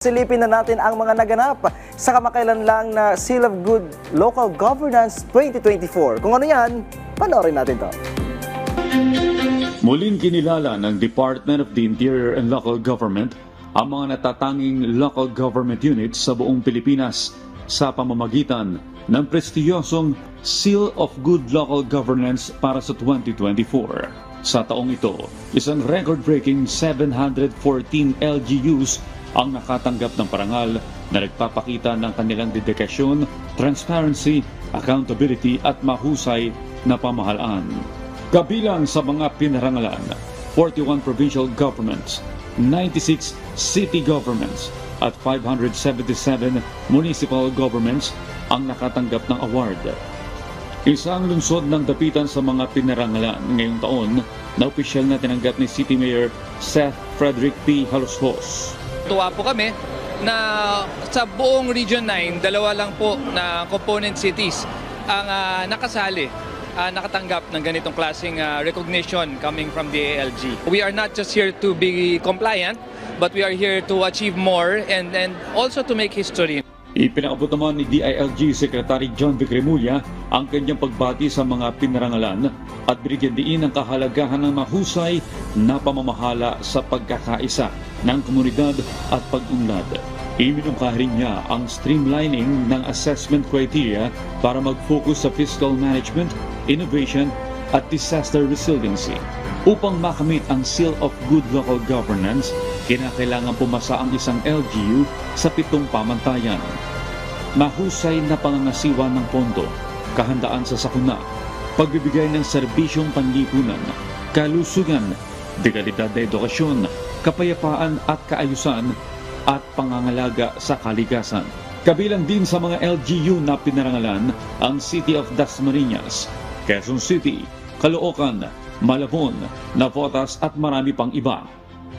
Silipin na natin ang mga naganap sa kamakailan lang na Seal of Good Local Governance 2024. Kung ano yan, panoorin natin to. Muling kinilala ng Department of the Interior and Local Government ang mga natatanging local government units sa buong Pilipinas sa pamamagitan ng prestiyosong Seal of Good Local Governance para sa 2024. Sa taong ito, isang record-breaking 714 LGUs ang nakatanggap ng parangal na nagpapakita ng kanilang dedikasyon, transparency, accountability at mahusay na pamahalaan. Kabilang sa mga pinarangalan, 41 provincial governments, 96 city governments at 577 municipal governments ang nakatanggap ng award. Isang lungsod ng dapitan sa mga pinarangalan ngayong taon na opisyal na tinanggap ni City Mayor Seth Frederick P. Halushos. Tuwa po kami na sa buong Region 9, dalawa lang po na component cities ang nakasali, nakatanggap ng ganitong klaseng recognition coming from the ALG. We are not just here to be compliant, but we are here to achieve more and also to make history. Ipinakabot naman ni DILG Secretary John Vic Remulla ang kanyang pagbati sa mga pinarangalan at binigyan diin ang kahalagahan ng mahusay na pamamahala sa pagkakaisa ng komunidad at pag-unlad. Iminungkahi rin niya ang streamlining ng assessment criteria para mag-focus sa fiscal management, innovation at disaster resiliency. Upang makamit ang Seal of Good Local Governance, kinakailangan pumasa ang isang LGU sa 7 pamantayan. Mahusay na pangangasiwa ng pondo, kahandaan sa sakuna, pagbibigay ng serbisyong panlipunan, kalusugan, dekalidad na edukasyon, kapayapaan at kaayusan, at pangangalaga sa kalikasan. Kabilang din sa mga LGU na pinarangalan ang City of Dasmariñas, Quezon City, Caloocan, Malabon, Navotas at marami pang iba.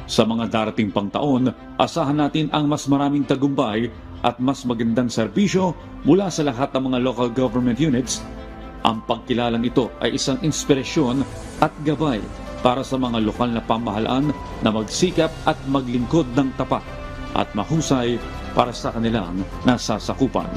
Sa mga darating pang taon, asahan natin ang mas maraming tagumpay at mas magandang serbisyo mula sa lahat ng mga local government units. Ang pagkilalang ito ay isang inspirasyon at gabay para sa mga lokal na pamahalaan na magsikap at maglingkod ng tapat at mahusay para sa kanilang nasasakupan.